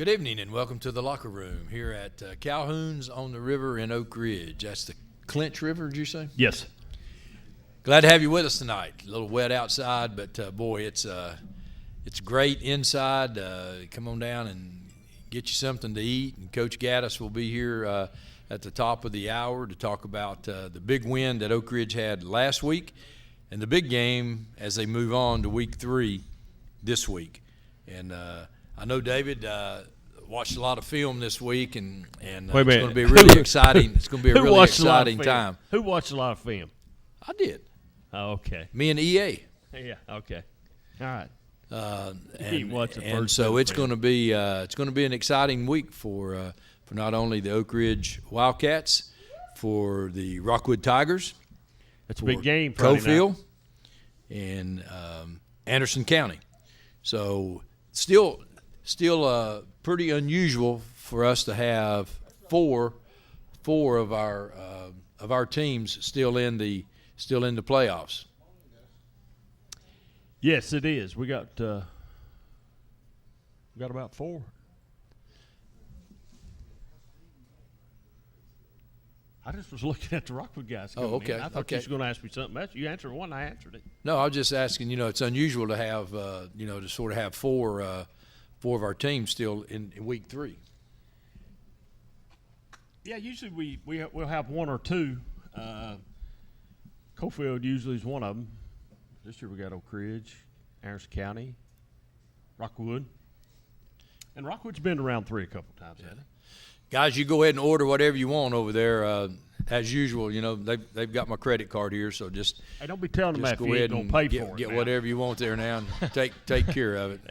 Good evening and welcome to the locker room here at Calhoun's on the river in Oak Ridge. That's the Clinch River, did you say? Yes. Glad to have you with us tonight. A little wet outside, but boy, it's great inside. Come on down and get you something to eat. And Coach Gaddis will be here at the top of the hour to talk about the big win that Oak Ridge had last week and the big game as they move on to week 3 this week. And I know David watched a lot of film this week, and it's going to be really exciting. It's going to be a really exciting time. Who watched a lot of film? I did. Oh, okay. Me and EA. Yeah. Okay. All right. And so it's going to be an exciting week for not only the Oak Ridge Wildcats, for the Rockwood Tigers. That's a big game. Cofield and Anderson County. So still pretty unusual for us to have four of our teams still in the playoffs. Yes, it is. We got about 4. I just was looking at the Rockwood guys. Oh, okay. I thought you was going to ask me something else. You answered one, I answered it. No, I was just asking. It's unusual to have to sort of have four of our teams still in week 3. Yeah, usually we'll have 1 or 2. Cofield usually is one of them. This year we got Oak Ridge, Anderson County, Rockwood. And Rockwood's been around 3 a couple times, hasn't it? Guys, you go ahead and order whatever you want over there. As usual, they've got my credit card here, so just hey, don't be telling them that go if you ahead ain't going to pay and for it. Get now. whatever you want there now and take care of it.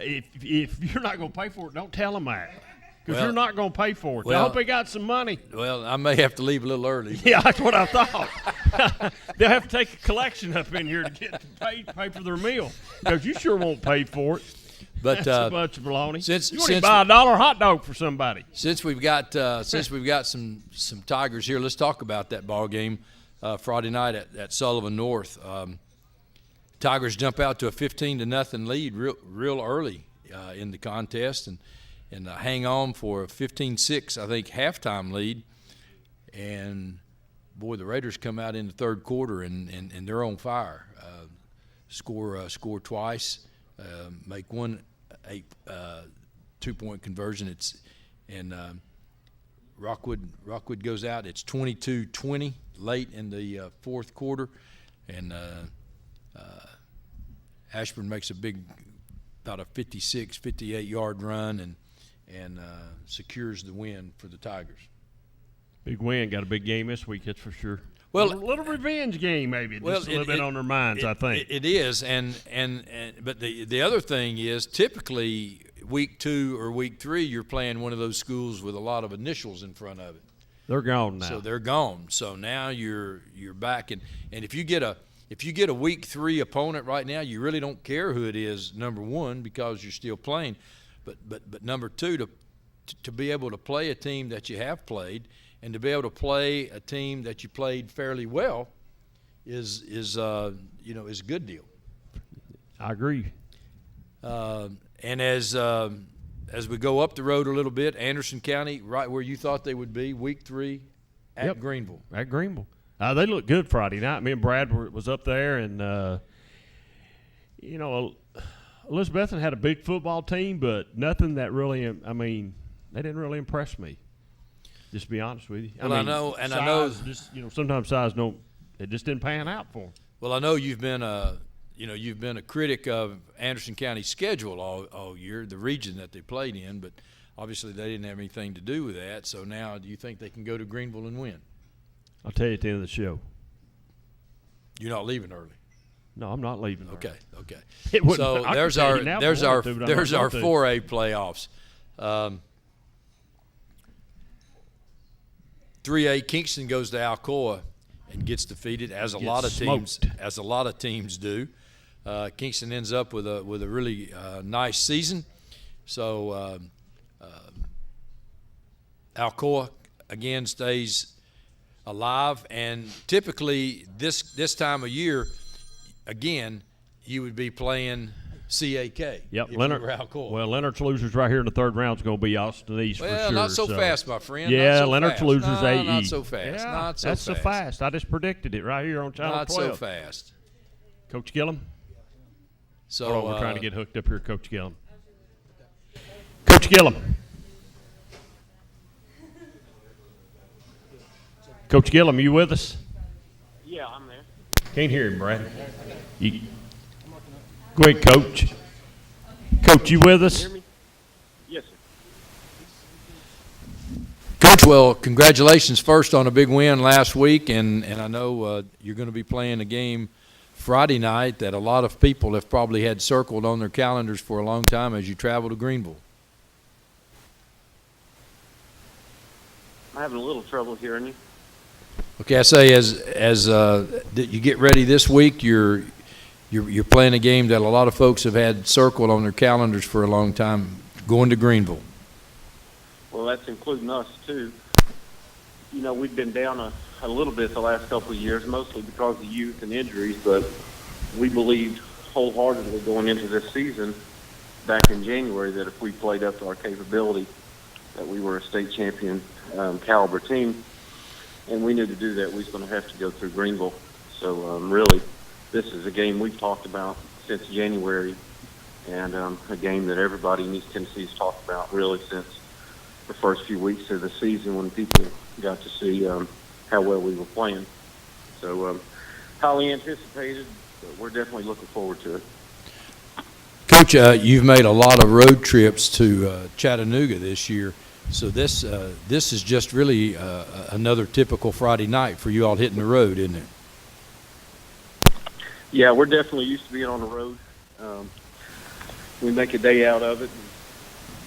If you're not going to pay for it, don't tell them that. Because Well- you're not going to pay for it. well- I hope they got some money. Well, I may have to leave a little early. Yeah, that's what I thought. They'll have to take a collection up in here to get to pay for their meal. Because you sure won't pay for it. But That's a bunch of baloney. since- You want to since- buy $1 hot dog for somebody. Since we've got some Tigers here, let's talk about that ball game Friday night at Sullivan North. Tigers jump out to a 15-0 lead real early in the contest and hang on for a 15-6 I think halftime lead. And boy, the Raiders come out in the third quarter and they're on fire. Score twice, make one 2-point conversion. Rockwood goes out. It's 22-20 late in the fourth quarter, and Ashburn makes about a 56, 58-yard run and secures the win for the Tigers. Big win. Got a big game this week, that's for sure. Well, a little revenge game maybe. Just a little bit on their minds, I think. It is, but the other thing is typically week 2 or week 3 you're playing one of those schools with a lot of initials in front of it. They're gone now. So they're gone. So now you're back, and if you get a week 3 opponent right now, you really don't care who it is. Number 1, because you're still playing, but number 2, to be able to play a team that you have played. And to be able to play a team that you played fairly well is a good deal. I agree. And as we go up the road a little bit, Anderson County, right where you thought they would be, week 3 at Greenville. At Greenville. They looked good Friday night. Me and Brad was up there, and Elizabethton had a big football team, but nothing that really. They didn't really impress me. Just to be honest with you. Well, I know. Just, sometimes size don't. It just didn't pan out for them. Well, I know you've been a critic of Anderson County's schedule all year, the region that they played in, but obviously they didn't have anything to do with that. So now, do you think they can go to Greenville and win? I'll tell you at the end of the show. You're not leaving early. No, I'm not leaving. Okay. So there's our 4A playoffs. 3A Kingston goes to Alcoa and gets defeated, as a lot of teams do. Kingston ends up with a really nice season. So Alcoa again stays alive, and typically this time of year, again, you would be playing CAK. Yep, if Leonard. you were Alcoa. Well, Leonard's losers right here in the third round is going to be Austin East for sure. Well, not so fast, my friend. Yeah, not so Leonard's fast. losers No, AE. not so fast. Yeah, not so that's fast. so fast. I just predicted it right here on Channel Not 12. so fast. Coach Gillum? So Hold on, we're trying to get hooked up here, Coach Gillum. Coach Gillum. Coach Gillum, you with us? Yeah, I'm there. Can't hear him, Brad. Go ahead, Coach. Coach, you with us? Hear me? Yes, sir. Coach, well, congratulations first on a big win last week, and I know you're going to be playing a game Friday night that a lot of people have probably had circled on their calendars for a long time as you travel to Greenville. I'm having a little trouble hearing you. Okay, I say as you get ready this week, you're playing a game that a lot of folks have had circled on their calendars for a long time, going to Greenville. Well, that's including us, too. You know, we've been down a little bit the last couple of years, mostly because of youth and injuries, but we believed wholeheartedly going into this season back in January that if we played up to our capability, that we were a state champion caliber team. And we knew to do that we was going to have to go through Greenville. So really, this is a game we've talked about since January, and a game that everybody in East Tennessee has talked about really since the first few weeks of the season when people got to see how well we were playing. So highly anticipated, but we're definitely looking forward to it. Coach, you've made a lot of road trips to Chattanooga this year. So this is just really another typical Friday night for you all hitting the road, isn't it? Yeah, we're definitely used to being on the road. We make a day out of it,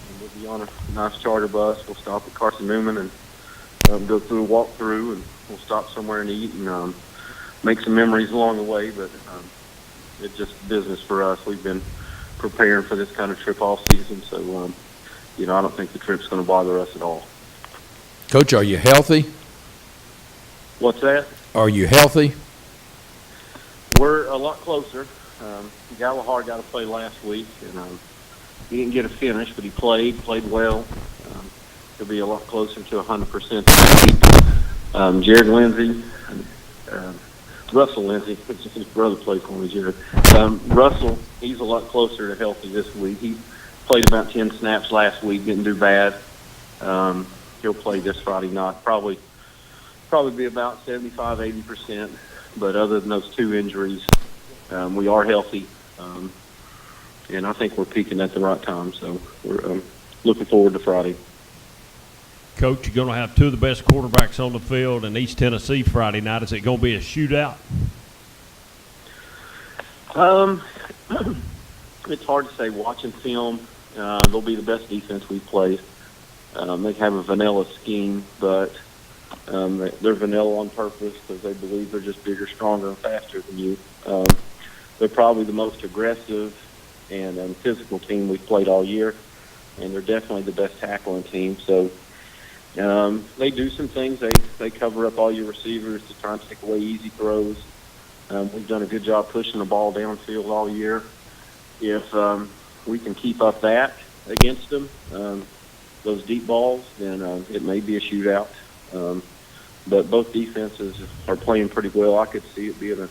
and we'll be on a nice charter bus. We'll stop at Carson Newman and go through a walkthrough, and we'll stop somewhere and eat and make some memories along the way. But it's just business for us. We've been preparing for this kind of trip all season, so I don't think the trip's going to bother us at all. Coach, are you healthy? What's that? Are you healthy? We're a lot closer. Galahar got to play last week, and he didn't get a finish, but he played well. He'll be a lot closer to 100% this week. Jared Lindsay, Russell Lindsay, his brother played for me, Jared. Russell, he's a lot closer to healthy this week. He played about 10 snaps last week, didn't do bad. He'll play this Friday night, probably be about 75-80%. But other than those two injuries, we are healthy, and I think we're peaking at the right time. So we're looking forward to Friday. Coach, you're going to have two of the best quarterbacks on the field in East Tennessee Friday night. Is it going to be a shootout? It's hard to say. Watching film, they'll be the best defense we've played. They have a vanilla scheme, but they're vanilla on purpose because they believe they're just bigger, stronger, and faster than you. They're probably the most aggressive and physical team we've played all year, and they're definitely the best tackling team. So they do some things. They cover up all your receivers to try and take away easy throws. We've done a good job pushing the ball downfield all year. If we can keep up that against them, those deep balls, then it may be a shootout. But both defenses are playing pretty well. I could see it being a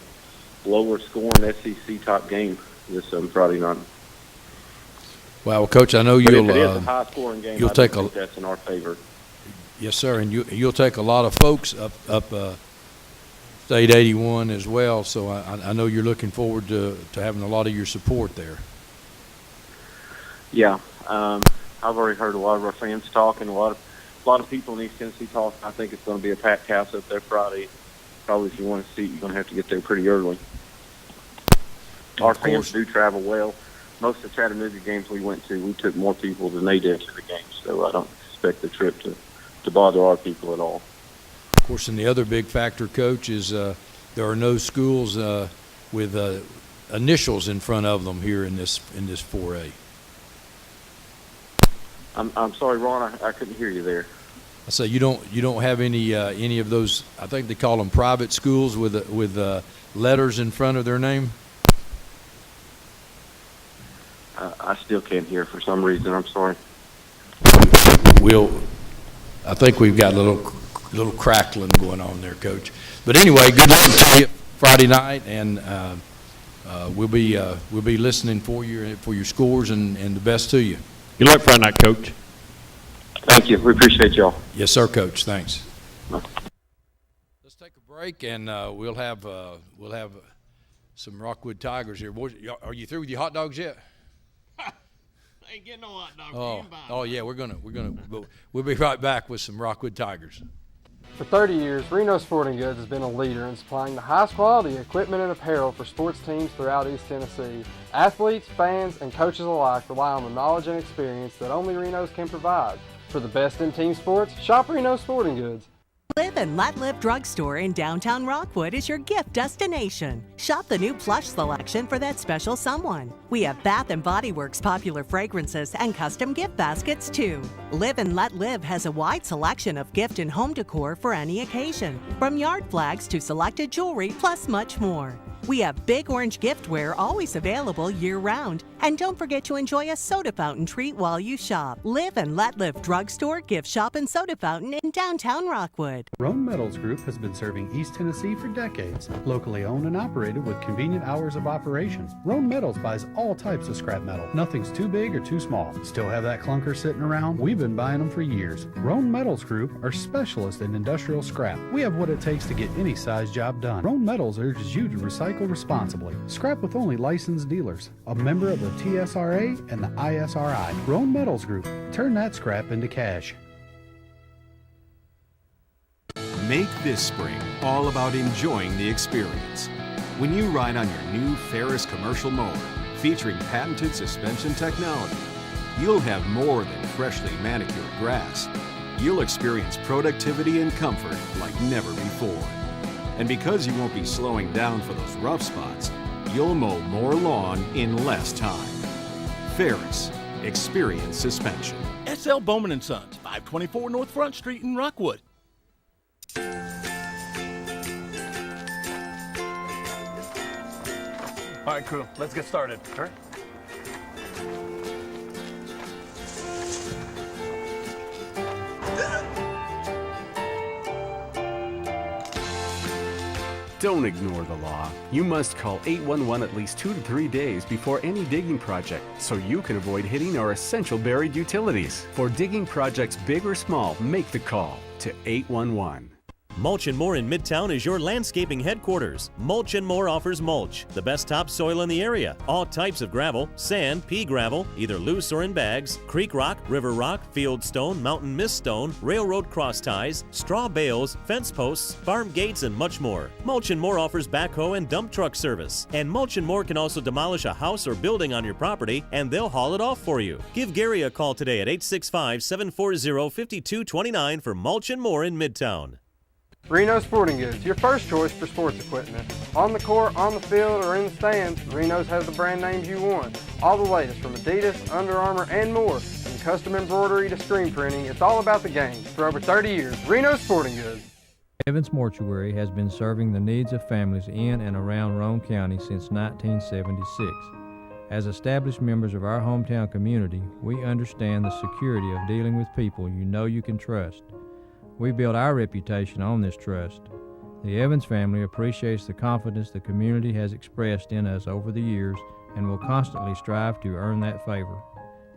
lower scoring SEC type game this Friday night. Well, Coach, I know But you'll if it is a high scoring game, you'll I take think that's in our favor. Yes, sir, and you'll take a lot of folks up State 81 as well. So I know you're looking forward to having a lot of your support there. Yeah, I've already heard a lot of our fans talking, a lot of people in East Tennessee talking. I think it's going to be a packed house up there Friday. Probably if you want to see it, you're going to have to get there pretty early. Our fans do travel well. Most of the Chattanooga games we went to, we took more people than they did to the games, so I don't expect the trip to bother our people at all. Of course, and the other big factor, Coach, is there are no schools with initials in front of them here in this 4A. I'm sorry, Ron, I couldn't hear you there. I say you don't have any of those. I think they call them private schools with letters in front of their name. I still can't hear for some reason. I'm sorry. I think we've got a little crackling going on there, Coach. But anyway, good luck to you Friday night, and we'll be listening for your scores and the best to you. Good luck Friday night, Coach. Thank you. We appreciate y'all. Yes, sir, Coach. Thanks. Let's take a break, and we'll have some Rockwood Tigers here. Are you through with your hot dogs yet? I ain't getting no hot dogs. Oh yeah, we'll be right back with some Rockwood Tigers. For 30 years, Reno Sporting Goods has been a leader in supplying the highest quality equipment and apparel for sports teams throughout East Tennessee. Athletes, fans, and coaches alike rely on the knowledge and experience that only Reno's can provide. For the best in team sports, shop Reno Sporting Goods. Live and Let Live Drugstore in downtown Rockwood is your gift destination. Shop the new plush selection for that special someone. We have Bath & Body Works popular fragrances and custom gift baskets too. Live and Let Live has a wide selection of gift and home decor for any occasion, from yard flags to selected jewelry plus much more. We have Big Orange giftware always available year-round. And don't forget to enjoy a soda fountain treat while you shop. Live and Let Live Drugstore, Gift Shop, and Soda Fountain in downtown Rockwood. Roan Metals Group has been serving East Tennessee for decades. Locally owned and operated with convenient hours of operation. Roan Metals buys all types of scrap metal. Nothing's too big or too small. Still have that clunker sitting around? We've been buying them for years. Roan Metals Group are specialists in industrial scrap. We have what it takes to get any size job done. Roan Metals urges you to recycle responsibly. Scrap with only licensed dealers. A member of the TSRA and the ISRI. Roan Metals Group. Turn that scrap into cash. Make this spring all about enjoying the experience. When you ride on your new Ferris commercial mower featuring patented suspension technology, you'll have more than freshly manicured grass. You'll experience productivity and comfort like never before. And because you won't be slowing down for those rough spots, you'll mow more lawn in less time. Ferris, experience suspension. S.L. Bowman & Sons, 524 North Front Street in Rockwood. All right, crew, let's get started. Sure. Don't ignore the law. You must call 811 at least 2 to 3 days before any digging project so you can avoid hitting our essential buried utilities. For digging projects big or small, make the call to 811. Mulch & More in Midtown is your landscaping headquarters. Mulch & More offers mulch, the best topsoil in the area. All types of gravel, sand, pea gravel, either loose or in bags, creek rock, river rock, field stone, mountain mist stone, railroad cross ties, straw bales, fence posts, farm gates, and much more. Mulch & More offers backhoe and dump truck service. And Mulch & More can also demolish a house or building on your property, and they'll haul it off for you. Give Gary a call today at 865-740-5229 for Mulch & More in Midtown. Reno Sporting Goods, your first choice for sports equipment. On the court, on the field, or in the stands, Reno's has the brand names you want. All the latest from Adidas, Under Armour, and more. From custom embroidery to screen printing, it's all about the game. For over 30 years, Reno Sporting Goods. Evans Mortuary has been serving the needs of families in and around Roane County since 1976. As established members of our hometown community, we understand the security of dealing with people you know you can trust. We build our reputation on this trust. The Evans family appreciates the confidence the community has expressed in us over the years and will constantly strive to earn that favor.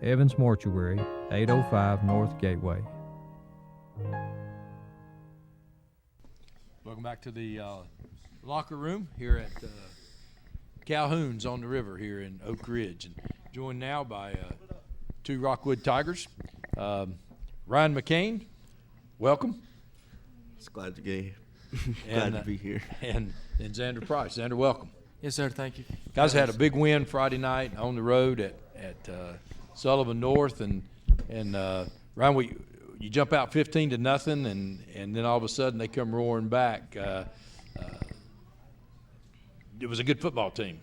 Evans Mortuary, 805 North Gateway. Welcome back to the locker room here at Calhoun's on the river here in Oak Ridge. And joined now by two Rockwood Tigers. Ryan McCain, welcome. It's glad to be here. Glad to be here. And Xander Price. Xander, welcome. Yes, sir. Thank you. Guys had a big win Friday night on the road at Sullivan North, and Ryan, you jump out 15-0, and then all of a sudden they come roaring back. It was a good football team.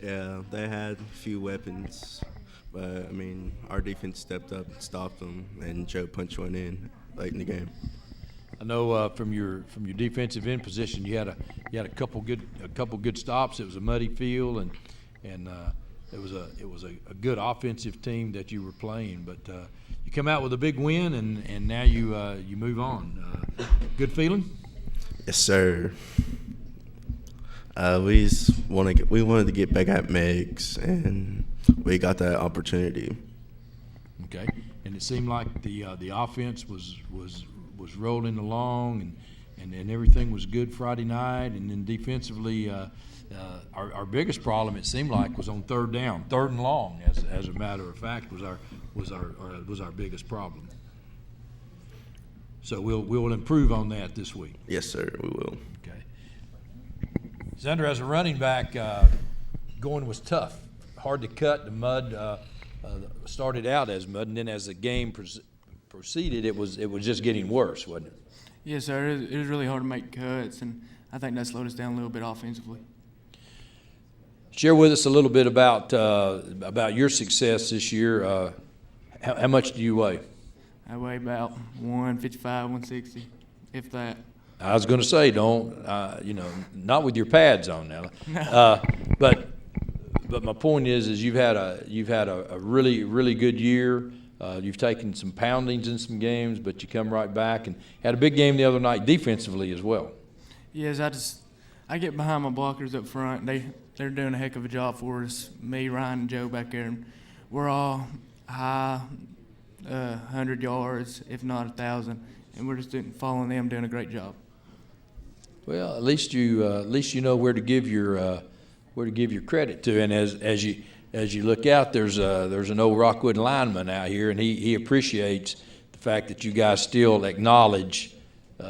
Yeah, they had a few weapons, but I mean, our defense stepped up and stopped them, and Joe punched one in late in the game. I know from your defensive end position, you had a couple good stops. It was a muddy field, and a good offensive team that you were playing, but you come out with a big win, and now you move on. Good feeling? Yes, sir. We wanted to get back at Meigs, and we got that opportunity. Okay, and it seemed like the offense was rolling along, and everything was good Friday night, and then defensively. Our biggest problem, it seemed like, was on third down, third and long. As a matter of fact, was our biggest problem. So we'll improve on that this week. Yes, sir, we will. Okay. Xander, as a running back, going was tough, hard to cut. The mud started out as mud, and then as the game proceeded, it was just getting worse, wasn't it? Yes, sir. It was really hard to make cuts, and I think that slowed us down a little bit offensively. Share with us a little bit about your success this year. How much do you weigh? I weigh about 155, 160, if that. I was going to say, not with your pads on now. No. But my point is you've had a really, really good year. You've taken some poundings in some games, but you come right back and had a big game the other night defensively as well. Yes, I get behind my blockers up front. They're doing a heck of a job for us. Me, Ryan, and Joe back there. And we're all high 100 yards, if not 1,000, and we're just following them, doing a great job. Well, at least you know where to give your credit to, and as you look out, there's an old Rockwood lineman out here, and he appreciates the fact that you guys still acknowledge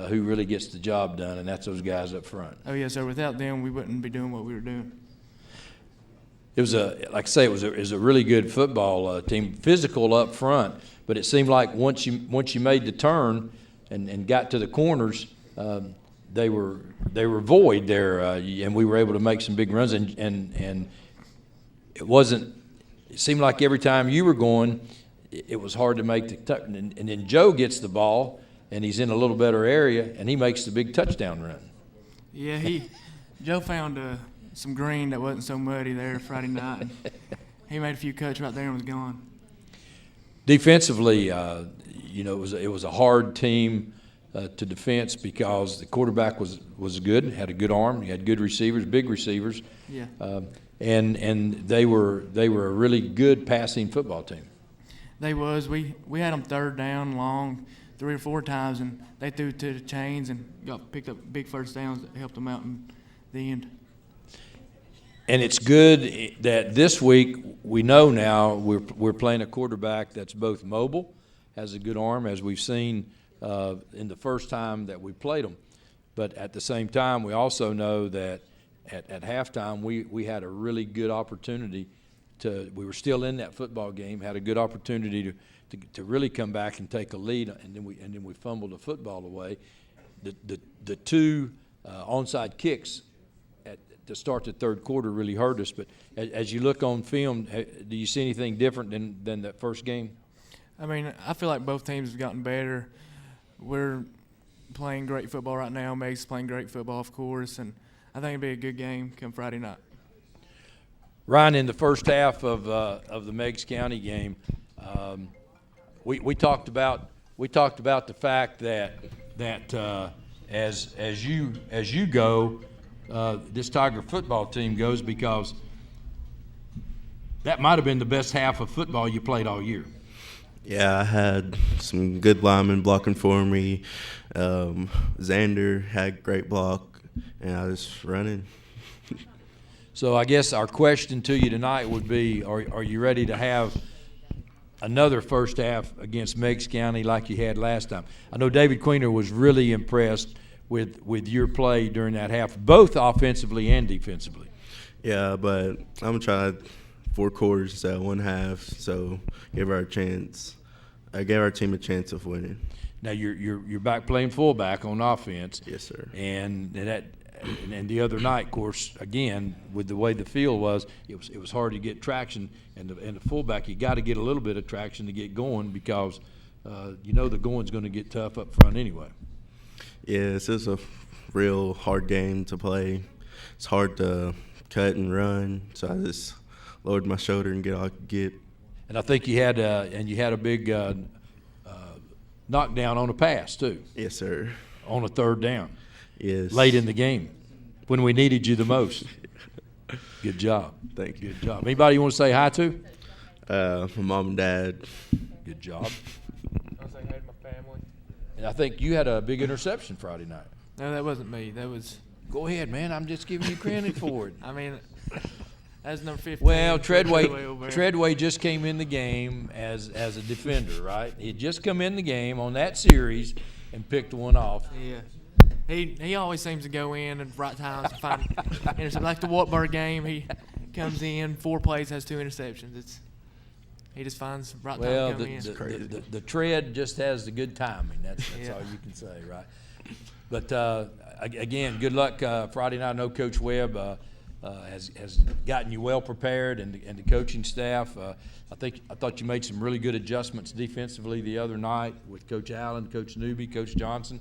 who really gets the job done, and that's those guys up front. Oh yes, sir. Without them, we wouldn't be doing what we were doing. It was a really good football team, physical up front, but it seemed like once you made the turn and got to the corners, they were void there, and we were able to make some big runs, and it seemed like every time you were going, it was hard to make the touch, and then Joe gets the ball, and he's in a little better area, and he makes the big touchdown run. Yeah, Joe found some green that wasn't so muddy there Friday night. And he made a few cuts right there and was gone. Defensively, it was a hard team to defense because the quarterback was good, had a good arm, he had good receivers, big receivers. Yeah. And they were a really good passing football team. They was. We had them third down long 3 or 4 times, and they threw to the chains and picked up big first downs that helped them out in the end. And it's good that this week we know now we're playing a quarterback that's both mobile, has a good arm, as we've seen in the first time that we played them. But at the same time, we also know that at halftime we had a really good opportunity we were still in that football game, had a good opportunity to really come back and take a lead, and then we fumbled the football away. The 2 onside kicks to start the third quarter really hurt us. But as you look on film, do you see anything different than that first game? I mean, I feel like both teams have gotten better. We're playing great football right now. Meg's playing great football, of course, and I think it'll be a good game come Friday night. Ryan, in the first half of the Meigs County game, we talked about the fact that as you go, this Tiger football team goes, because that might have been the best half of football you played all year. Yeah, I had some good linemen blocking for me. Xander had great block, and I was running. So I guess our question to you tonight would be, are you ready to have another first half against Meigs County like you had last time? I know David Queener was really impressed with your play during that half, both offensively and defensively. Yeah, but I'm going to try 4 quarters instead of 1 half, so give our team a chance of winning. Now you're back playing fullback on offense. Yes, sir. And the other night, of course, again, with the way the field was, it was hard to get traction. And the fullback, you got to get a little bit of traction to get going, because the going's going to get tough up front anyway. Yeah, this is a real hard game to play. It's hard to cut and run, so I just lowered my shoulder and get all I could get. And I think you had a big knockdown on a pass too. Yes, sir. On a third down. Yes. Late in the game, when we needed you the most. Good job. Thank you. Good job. Anybody you want to say hi to? My mom and dad. Good job. I'll say hi to my family. And I think you had a big interception Friday night. No, that wasn't me. That was. Go ahead, man. I'm just giving you credit for it. I mean, that's number 15. Well, over there. Treadway just came in the game as a defender, right? He had just come in the game on that series and picked one off. Yeah. He always seems to go in at right times and find interceptions. Like the Wartburg game, he comes in, 4 plays, has 2 interceptions. He just finds right time to come in. The tread just has the good timing. That's all you can say, right? But again, good luck Friday night. I know Coach Webb has gotten you well prepared, and the coaching staff. I thought you made some really good adjustments defensively the other night with Coach Allen, Coach Newby, Coach Johnson.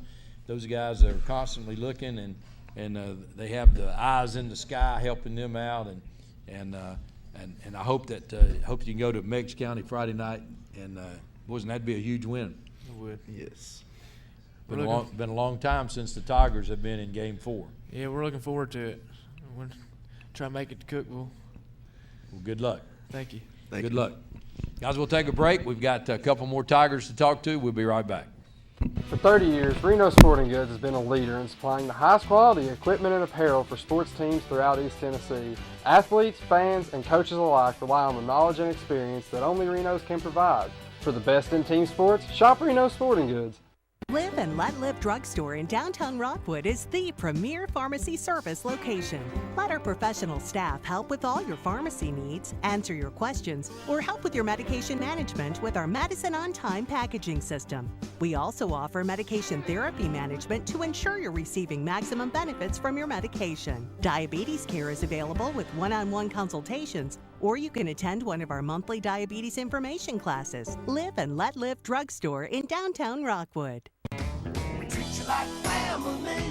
Those guys are constantly looking, and they have the eyes in the sky helping them out, and I hope that you can go to Meigs County Friday night, and wouldn't that be a huge win? It would. Yes. Been a long time since the Tigers have been in Game 4. Yeah, we're looking forward to it. We're trying to make it to Cookeville. Well, good luck. Thank you. Good luck. Guys, we'll take a break. We've got a couple more Tigers to talk to. We'll be right back. For 30 years, Reno Sporting Goods has been a leader in supplying the highest quality equipment and apparel for sports teams throughout East Tennessee. Athletes, fans, and coaches alike rely on the knowledge and experience that only Reno's can provide. For the best in team sports, shop Reno Sporting Goods. Live and Let Live Drugstore in downtown Rockwood is the premier pharmacy service location. Let our professional staff help with all your pharmacy needs, answer your questions, or help with your medication management with our Medicine on Time packaging system. We also offer medication therapy management to ensure you're receiving maximum benefits from your medication. Diabetes care is available with one-on-one consultations, or you can attend one of our monthly diabetes information classes. Live and Let Live Drugstore in downtown Rockwood. We treat you like family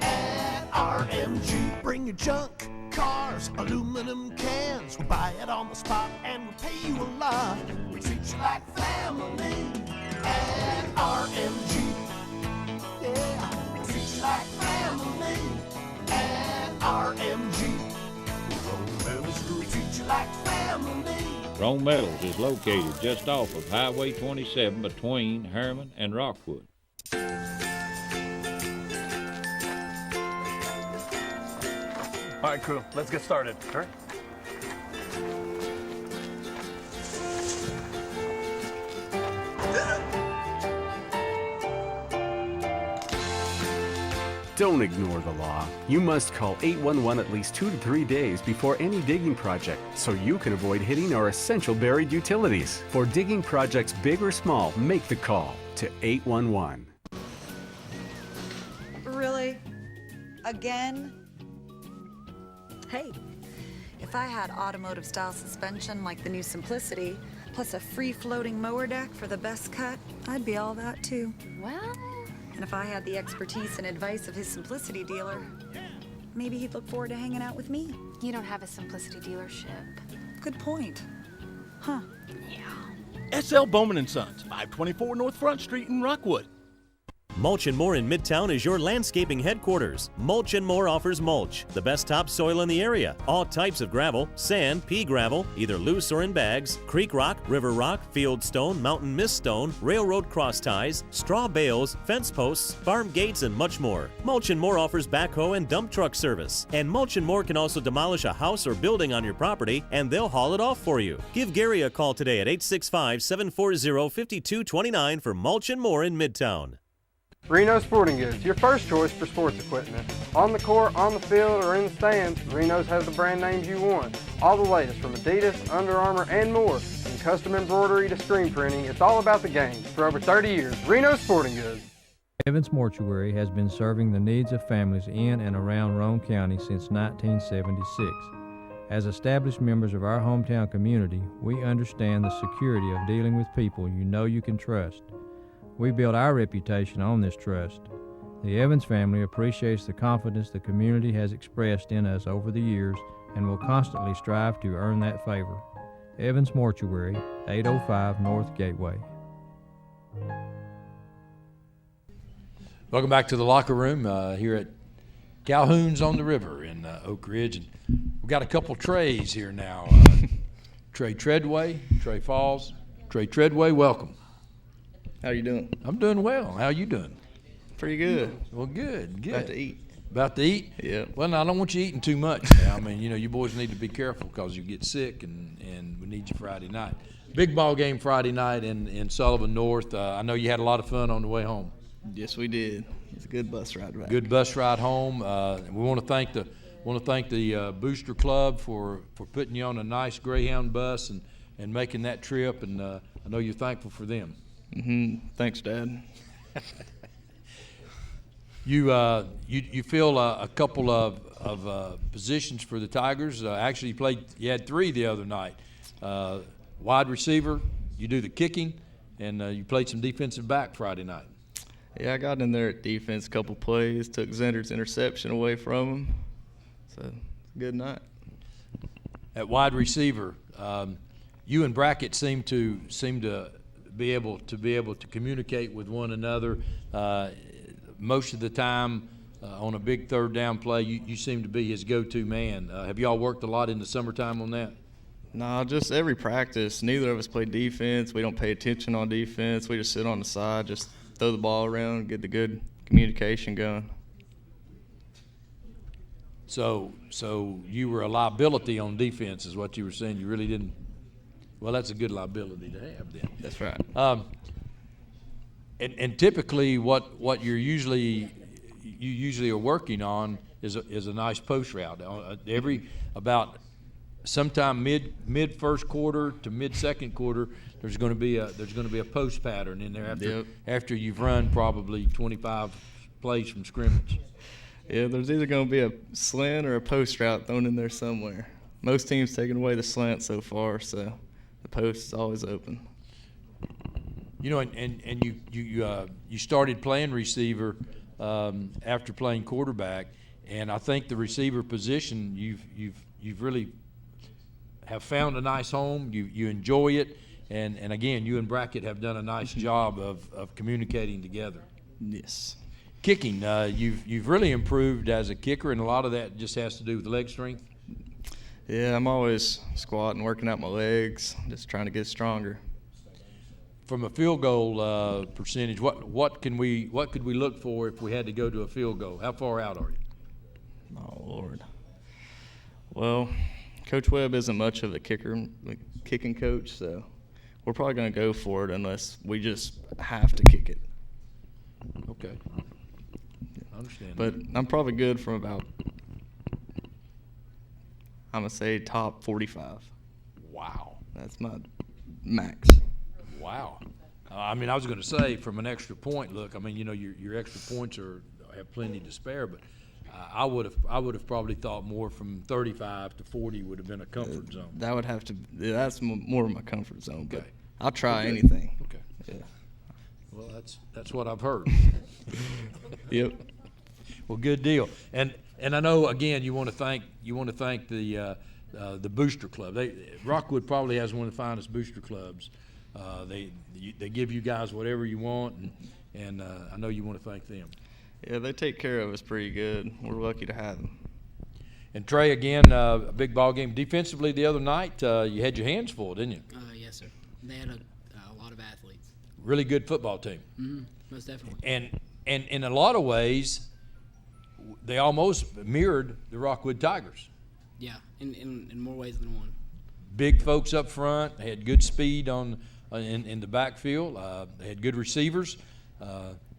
at RMG. Bring your junk, cars, aluminum cans. We'll buy it on the spot and we'll pay you a lot. We treat you like family at RMG. Yeah, we treat you like family at RMG. We treat you like family. Rome Metals is located just off of Highway 27 between Herman and Rockwood. All right, crew, let's get started. All right. Don't ignore the law. You must call 811 at least 2 to 3 days before any digging project so you can avoid hitting our essential buried utilities. For digging projects big or small, make the call to 811. Really? Again? Hey, if I had automotive style suspension like the new Simplicity, plus a free floating mower deck for the best cut, I'd be all that too. Well, and if I had the expertise and advice of his Simplicity dealer, maybe he'd look forward to hanging out with me. you don't have a Simplicity dealership. Good point. Huh. Yeah. SL Bowman & Sons, 524 North Front Street in Rockwood. Mulch & More in Midtown is your landscaping headquarters. Mulch & More offers mulch, the best topsoil in the area. All types of gravel, sand, pea gravel, either loose or in bags, creek rock, river rock, field stone, mountain mist stone, railroad cross ties, straw bales, fence posts, farm gates, and much more. Mulch & More offers backhoe and dump truck service. And Mulch & More can also demolish a house or building on your property, and they'll haul it off for you. Give Gary a call today at 865-740-5229 for Mulch & More in Midtown. Reno Sporting Goods, your first choice for sports equipment. On the court, on the field, or in the stands, Reno's has the brand names you want. All the latest from Adidas, Under Armour, and more. From custom embroidery to screen printing, it's all about the game. For over 30 years, Reno Sporting Goods. Evans Mortuary has been serving the needs of families in and around Roane County since 1976. As established members of our hometown community, we understand the security of dealing with people you know you can trust. We build our reputation on this trust. The Evans family appreciates the confidence the community has expressed in us over the years and will constantly strive to earn that favor. Evans Mortuary, 805 North Gateway. Welcome back to the locker room here at Calhoun's on the River in Oak Ridge. And we've got a couple trays here now. Trey Treadway, Trey Falls. Trey Treadway, welcome. How you doing? I'm doing well. How you doing? Pretty good. Well, good. About to eat. About to eat? Yeah. Well, no, I don't want you eating too much now. I mean, you boys need to be careful because you get sick, and we need you Friday night. Big ball game Friday night in Sullivan North. I know you had a lot of fun on the way home. Yes, we did. It's a good bus ride back. Good bus ride home. We want to thank the Booster Club for putting you on a nice Greyhound bus and making that trip. And I know you're thankful for them. Thanks, Dad. You fill a couple of positions for the Tigers. Actually, you had 3 the other night. Wide receiver, you do the kicking, and you played some defensive back Friday night. Yeah, I got in there at defense a couple plays, took Zender's interception away from him. So, good night. At wide receiver, you and Brackett seem to be able to communicate with one another. Most of the time, on a big third down play, you seem to be his go-to man. Have y'all worked a lot in the summertime on that? No, just every practice. Neither of us play defense. We don't pay attention on defense. We just sit on the side, just throw the ball around, get the good communication going. So you were a liability on defense is what you were saying. You really didn't. Well, that's a good liability to have then. That's right. And typically what you usually are working on is a nice post route. About sometime mid first quarter to mid second quarter, there's going to be a post pattern in there after you've run probably 25 plays from scrimmage. Yeah, there's either going to be a slant or a post route thrown in there somewhere. Most teams taking away the slant so far, so the post is always open. And you started playing receiver after playing quarterback, and I think the receiver position you've really have found a nice home. You enjoy it, and again, you and Brackett have done a nice job of communicating together. Yes. Kicking, you've really improved as a kicker, and a lot of that just has to do with leg strength. Yeah, I'm always squatting, working out my legs, just trying to get stronger. From a field goal percentage, what could we look for if we had to go to a field goal? How far out are you? Oh Lord. Well, Coach Webb isn't much of a kicking coach, so we're probably going to go for it unless we just have to kick it. Okay. I understand. But I'm probably good from about, I'm going to say top 45. Wow. That's my max. Wow. I was going to say from an extra point look, your extra points have plenty to spare, but I would have probably thought more from 35 to 40 would have been a comfort zone. That would have to. That's more of my comfort zone. Okay. But I'll try anything. Okay. Yeah. Well, that's what I've heard. Yep. Well, good deal. And I know again you want to thank the Booster Club. Rockwood probably has one of the finest booster clubs. They give you guys whatever you want, and I know you want to thank them. Yeah, they take care of us pretty good. We're lucky to have them. And Trey, again, a big ball game defensively the other night. You had your hands full, didn't you? Yes, sir. They had a lot of athletes. Really good football team. Mm-hmm. Most definitely. And in a lot of ways, they almost mirrored the Rockwood Tigers. Yeah, in more ways than one. Big folks up front. They had good speed in the backfield. They had good receivers.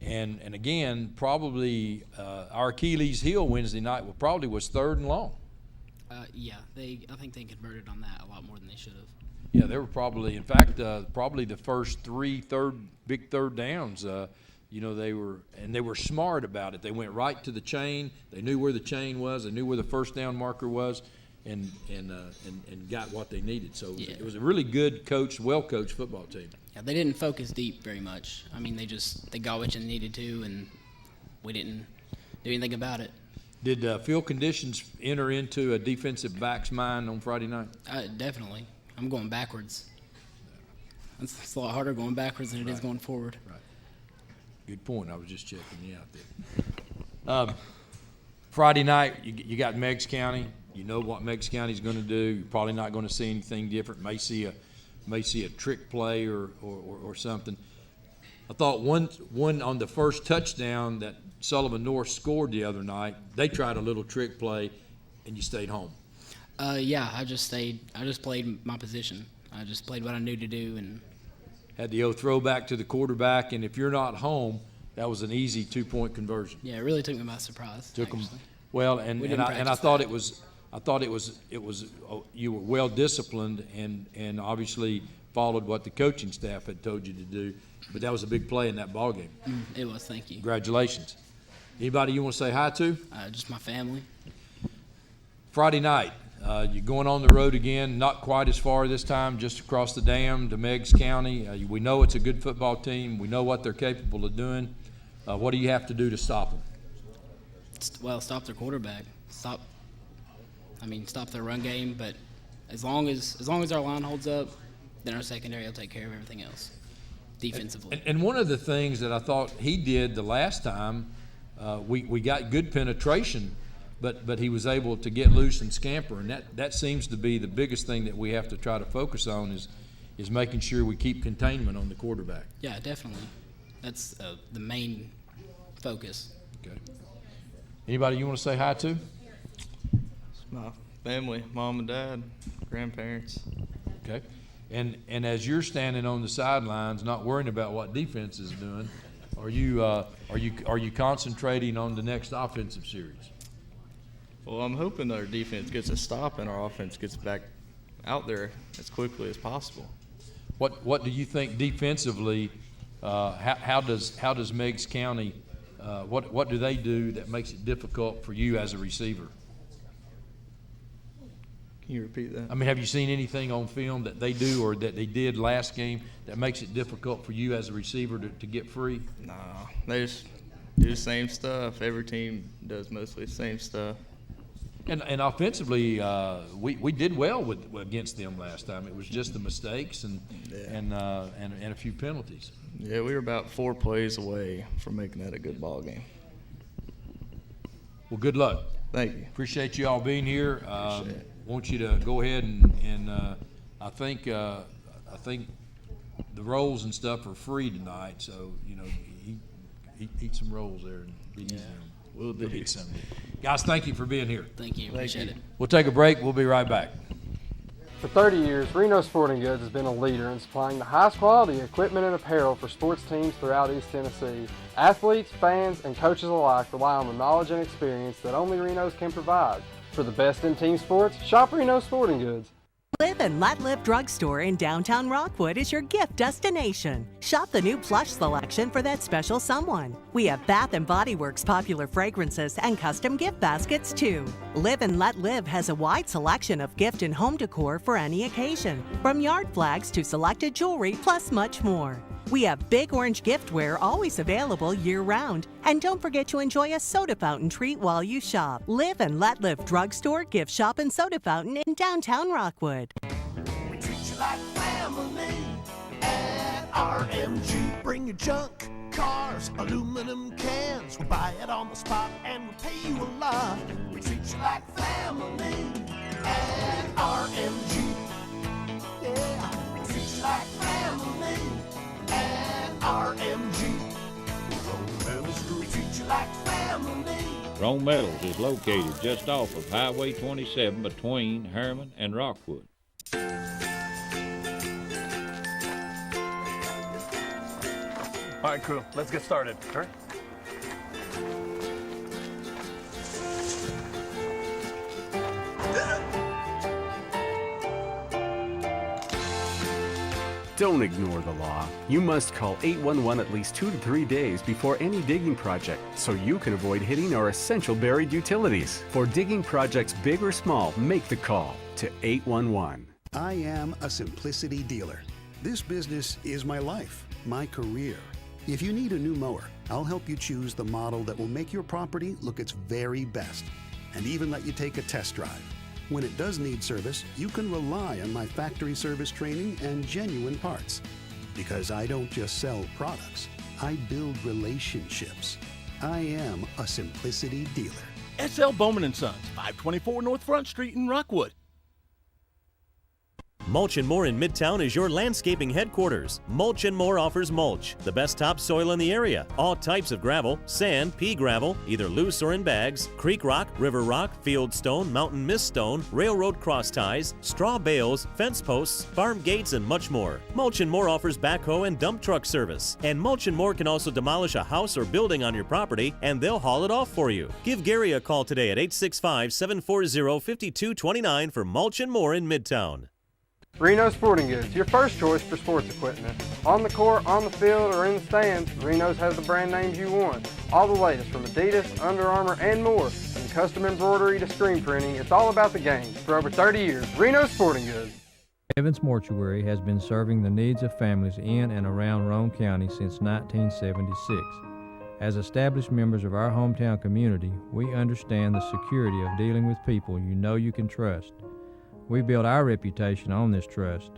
And again, probably our Achilles heel Wednesday night was third and long. Yeah, I think they converted on that a lot more than they should have. Yeah, they were probably, in fact, probably the first big third downs. They were smart about it. They went right to the chain. They knew where the chain was. They knew where the first down marker was, and got what they needed. So it was a really good coached, well-coached football team. Yeah, they didn't focus deep very much. They got what you needed to, and we didn't do anything about it. Did field conditions enter into a defensive back's mind on Friday night? Definitely. I'm going backwards. It's a lot harder going backwards than it is going forward. Right. Good point. I was just checking you out there. Friday night, you got Meigs County. You know what Meigs County's going to do. You're probably not going to see anything different. May see a trick play or something. I thought one on the first touchdown that Sullivan North scored the other night, they tried a little trick play, and you stayed home. Yeah, I just played my position. I just played what I knew to do, and had the throwback to the quarterback. And if you're not home, that was an easy 2-point conversion. Yeah, it really took me by surprise. Took them well, and I thought it was you were well disciplined and obviously followed what the coaching staff had told you to do. But that was a big play in that ball game. It was. Thank you. Congratulations. Anybody you want to say hi to? Just my family. Friday night, you're going on the road again, not quite as far this time, just across the dam to Meigs County. We know it's a good football team. We know what they're capable of doing. What do you have to do to stop them? Well, stop their quarterback. Stop their run game. But as long as our line holds up, then our secondary will take care of everything else defensively. And one of the things that I thought he did the last time, we got good penetration, but he was able to get loose and scamper, and that seems to be the biggest thing that we have to try to focus on is making sure we keep containment on the quarterback. Yeah, definitely. That's the main focus. Okay. Anybody you want to say hi to? It's my family, mom and dad, grandparents. Okay. And as you're standing on the sidelines, not worrying about what defense is doing, are you concentrating on the next offensive series? Well, I'm hoping our defense gets a stop and our offense gets back out there as quickly as possible. What do you think defensively? How does Meigs County? What do they do that makes it difficult for you as a receiver? Can you repeat that? I mean, have you seen anything on film that they do or that they did last game that makes it difficult for you as a receiver to get free? No, they just do the same stuff. Every team does mostly the same stuff. And offensively, we did well against them last time. It was just the mistakes and a few penalties. Yeah, we were about 4 plays away from making that a good ball game. Well, good luck. Thank you. Appreciate you all being here. Want you to go ahead and I think the rolls and stuff are free tonight, so eat some rolls there and be easy. We'll do. Guys, thank you for being here. Thank you. Appreciate it. We'll take a break. We'll be right back. For 30 years, Reno Sporting Goods has been a leader in supplying the highest quality equipment and apparel for sports teams throughout East Tennessee. Athletes, fans, and coaches alike rely on the knowledge and experience that only Reno's can provide. For the best in team sports, shop Reno Sporting Goods. Live and Let Live Drugstore in downtown Rockwood is your gift destination. Shop the new plush selection for that special someone. We have Bath & Body Works popular fragrances and custom gift baskets too. Live and Let Live has a wide selection of gift and home decor for any occasion, from yard flags to selected jewelry, plus much more. We have Big Orange giftware always available year-round. And don't forget to enjoy a soda fountain treat while you shop. Live and Let Live Drugstore, Gift Shop, and Soda Fountain in downtown Rockwood. We treat you like family at RMG. Bring your junk, cars, aluminum cans. We'll buy it on the spot and we'll pay you a lot. We treat you like family at RMG. Yeah, we treat you like family at RMG. We treat you like family. Rome Metals is located just off of Highway 27 between Herman and Rockwood. All right, crew, let's get started. Sure. Don't ignore the law. You must call 811 at least 2 to 3 days before any digging project so you can avoid hitting our essential buried utilities. For digging projects big or small, make the call to 811. I am a Simplicity dealer. This business is my life, my career. If you need a new mower, I'll help you choose the model that will make your property look its very best, and even let you take a test drive. When it does need service, you can rely on my factory service training and genuine parts. Because I don't just sell products, I build relationships. I am a Simplicity dealer. S.L. Bowman & Sons, 524 North Front Street in Rockwood. Mulch & More in Midtown is your landscaping headquarters. Mulch & More offers mulch, the best topsoil in the area. All types of gravel, sand, pea gravel, either loose or in bags, creek rock, river rock, field stone, mountain mist stone, railroad cross ties, straw bales, fence posts, farm gates, and much more. Mulch & More offers backhoe and dump truck service. And Mulch & More can also demolish a house or building on your property, and they'll haul it off for you. Give Gary a call today at 865-740-5229 for Mulch & More in Midtown. Reno Sporting Goods, your first choice for sports equipment. On the court, on the field, or in the stands, Reno's has the brand names you want. All the latest from Adidas, Under Armour, and more. From custom embroidery to screen printing, it's all about the game. For over 30 years, Reno Sporting Goods. Evans Mortuary has been serving the needs of families in and around Roane County since 1976. As established members of our hometown community, we understand the security of dealing with people you know you can trust. We build our reputation on this trust.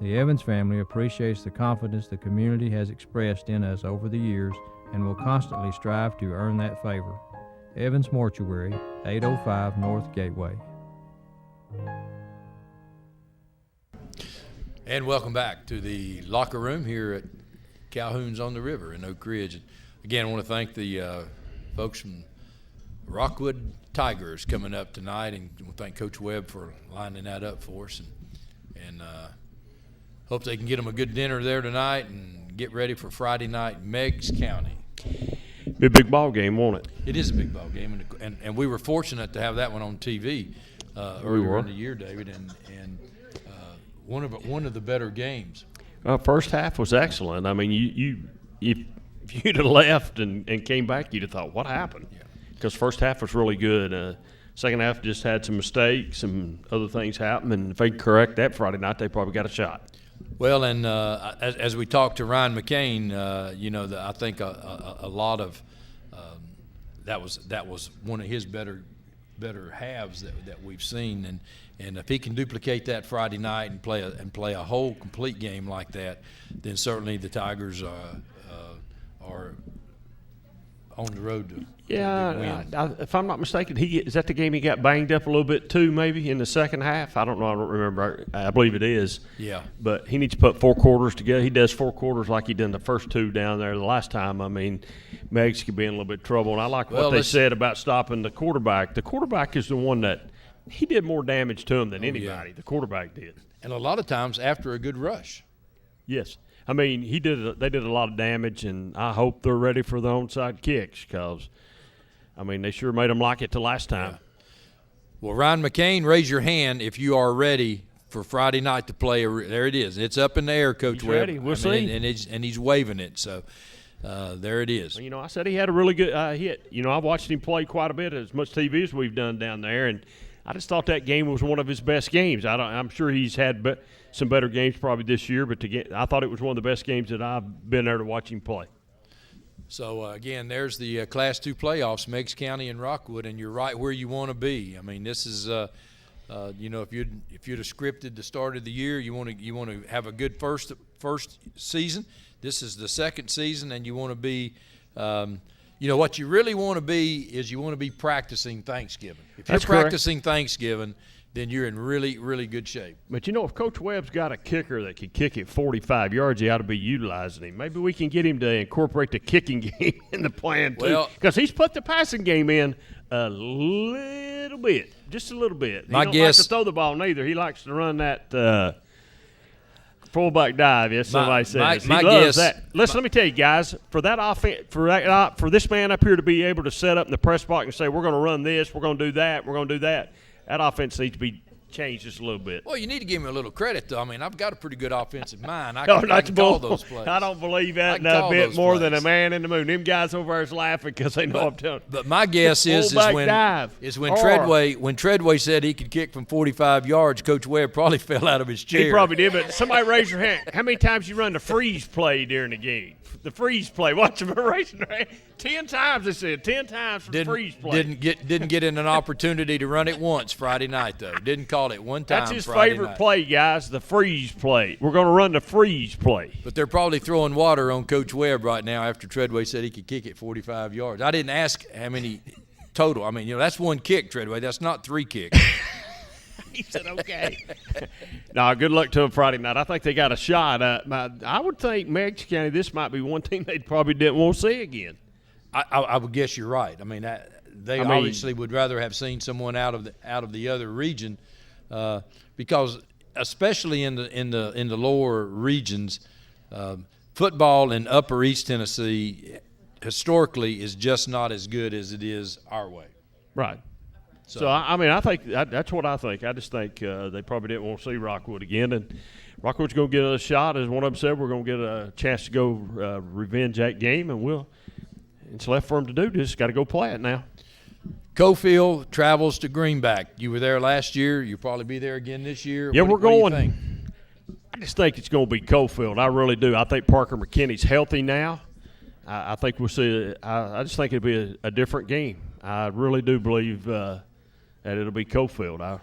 The Evans family appreciates the confidence the community has expressed in us over the years and will constantly strive to earn that favor. Evans Mortuary, 805 North Gateway. And welcome back to the locker room here at Calhoun's on the River in Oak Ridge. Again, I want to thank the folks from Rockwood Tigers coming up tonight, and we'll thank Coach Webb for lining that up for us, and hope they can get them a good dinner there tonight and get ready for Friday night, Meigs County. Be a big ball game, won't it? It is a big ball game, and we were fortunate to have that one on TV earlier in the year, David, and one of the better games. First half was excellent. I mean, if you'd have left and came back, you'd have thought, what happened? Yeah. Because first half was really good. Second half just had some mistakes and other things happen, and if they correct that Friday night, they probably got a shot. Well, and as we talked to Ryan McCain, I think a lot of that was one of his better halves that we've seen, and if he can duplicate that Friday night and play a whole complete game like that, then certainly the Tigers are on the road to if I'm not mistaken, is that the game he got banged up a little bit too, maybe in the second half? I don't know. I don't remember. I believe it is. Yeah. But he needs to put 4 quarters together. He does 4 quarters like he did the first 2 down there the last time. I mean, Meigs could be in a little bit of trouble. And I like what they said about stopping the quarterback. The quarterback is the one that he did more damage to him than anybody. The quarterback did. And a lot of times after a good rush. Yes. I mean, they did a lot of damage, and I hope they're ready for the onside kicks because, I mean, they sure made them like it the last time. Yeah. Well, Ryan McCain, raise your hand if you are ready for Friday night to play. There it is. It's up in the air, Coach Webb. Ready. We'll see. And he's waving it. So there it is. Well, I said he had a really good hit. I watched him play quite a bit, as much TV as we've done down there, and I just thought that game was one of his best games. I'm sure he's had some better games probably this year, but I thought it was one of the best games that I've been there to watch him play. So, again, there's the Class 2 playoffs, Meigs County and Rockwood, and you're right where you want to be. I mean, this is, if you'd have scripted the start of the year, you want to have a good first season. This is the second season, and you want to be what you really want to be is you want to be practicing Thanksgiving. If you're practicing Thanksgiving, then you're in really, really good shape. But, if Coach Webb's got a kicker that can kick it 45 yards, he ought to be utilizing him. Maybe we can get him to incorporate the kicking game in the plan, too. Because he's put the passing game in a little bit, just a little bit. He don't like to throw the ball neither. He likes to run that fullback dive, yes, somebody says. He loves that. Listen, let me tell you, guys, for that offense, for this man up here to be able to set up in the press box and say, we're going to run this, we're going to do that, we're going to do that, that offense needs to be changed just a little bit. Well, you need to give me a little credit, though. I mean, I've got a pretty good offensive mind. I No, can that's call bull. those plays. I don't believe that can a call bit those more plays. than a man in the moon. Them guys over there is laughing because they know I'm telling. But my guess is when Treadway said he could kick from 45 yards, Coach Webb probably fell out of his chair. He probably did, but somebody raise your hand. How many times you run the freeze play during the game? The freeze play. Watch them raising their hand. 10 times, they said. 10 times for the freeze play. Didn't get an opportunity to run it once Friday night, though. Didn't call it one time. That's his Friday favorite night. play, guys, the freeze play. We're going to run the freeze play. But they're probably throwing water on Coach Webb right now after Treadway said he could kick it 45 yards. I didn't ask how many total. I mean, that's one kick, Treadway. That's not 3 kicks. He said, okay. No, good luck to them Friday night. I think they got a shot. I would think Madison County, this might be one team they probably didn't want to see again. I would guess you're right. I mean, they obviously would rather have seen someone out of the other region, because especially in the lower regions, football in Upper East Tennessee historically is just not as good as it is our way. Right. So I think that's what I think. I just think they probably didn't want to see Rockwood again, and Rockwood's going to get a shot. As one of them said, we're going to get a chance to go revenge that game, and it's left for them to do. Just got to go play it now. Cofield travels to Greenback. You were there last year. You'll probably be there again this year. Yeah, what we're going. Do you think? I just think it's going to be Cofield. I really do. I think Parker McKinney's healthy now. I think we'll see. I just think it'll be a different game. I really do believe that it'll be Cofield.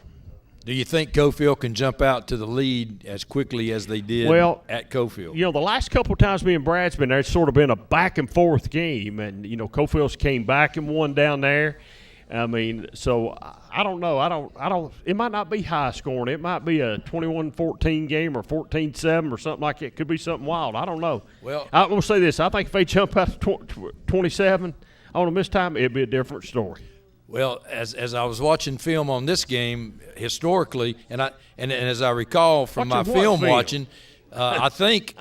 Do you think Cofield can jump out to the lead as quickly as they did at Cofield? You know, the last couple of times me and Brad's been there, it's sort of been a back-and-forth game. And, you know, Cofield's came back and won down there. I mean, so I don't know. I don't. It might not be high scoring. It might be a 21-14 game or 14-7 or something like that. It could be something wild. I don't know. Well, I'm going to say this. I think if they jump out to 27 on them this time, it'd be a different story. Well, as I was watching film on this game historically, and as I recall from my film watching, I think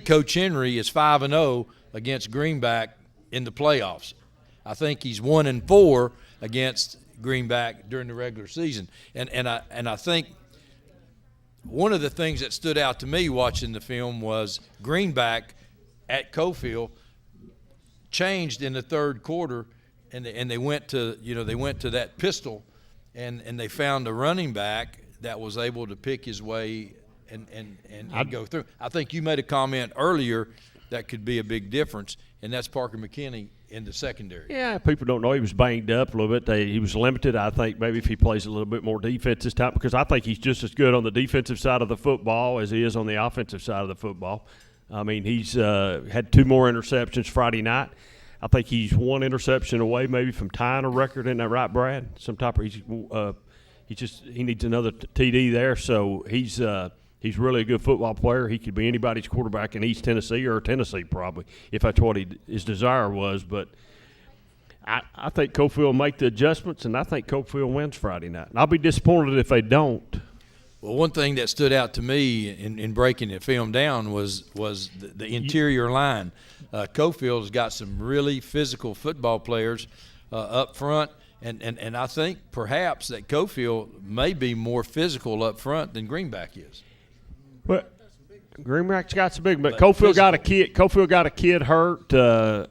Coach Henry is 5-0 against Greenback in the playoffs. I think he's 1-4 against Greenback during the regular season, and I think one of the things that stood out to me watching the film was Greenback at Cofield changed in the third quarter. And they went to that pistol, and they found a running back that was able to pick his way and go through. I think you made a comment earlier that could be a big difference, and that's Parker McKinney in the secondary. Yeah, people don't know he was banged up a little bit. He was limited. I think maybe if he plays a little bit more defense this time, because I think he's just as good on the defensive side of the football as he is on the offensive side of the football. I mean, he's had 2 more interceptions Friday night. I think he's 1 interception away maybe from tying a record. Isn't that right, Brad? Some type of he needs another TD there. So he's really a good football player. He could be anybody's quarterback in East Tennessee or Tennessee probably, if that's what his desire was. But I think Cofield will make the adjustments, and I think Cofield wins Friday night. And I'll be disappointed if they don't. Well, one thing that stood out to me in breaking the film down was the interior line. Cofield's got some really physical football players up front, and I think perhaps that Cofield may be more physical up front than Greenback is. But Greenback's got some big, but Cofield got a kid. Cofield got a kid hurt I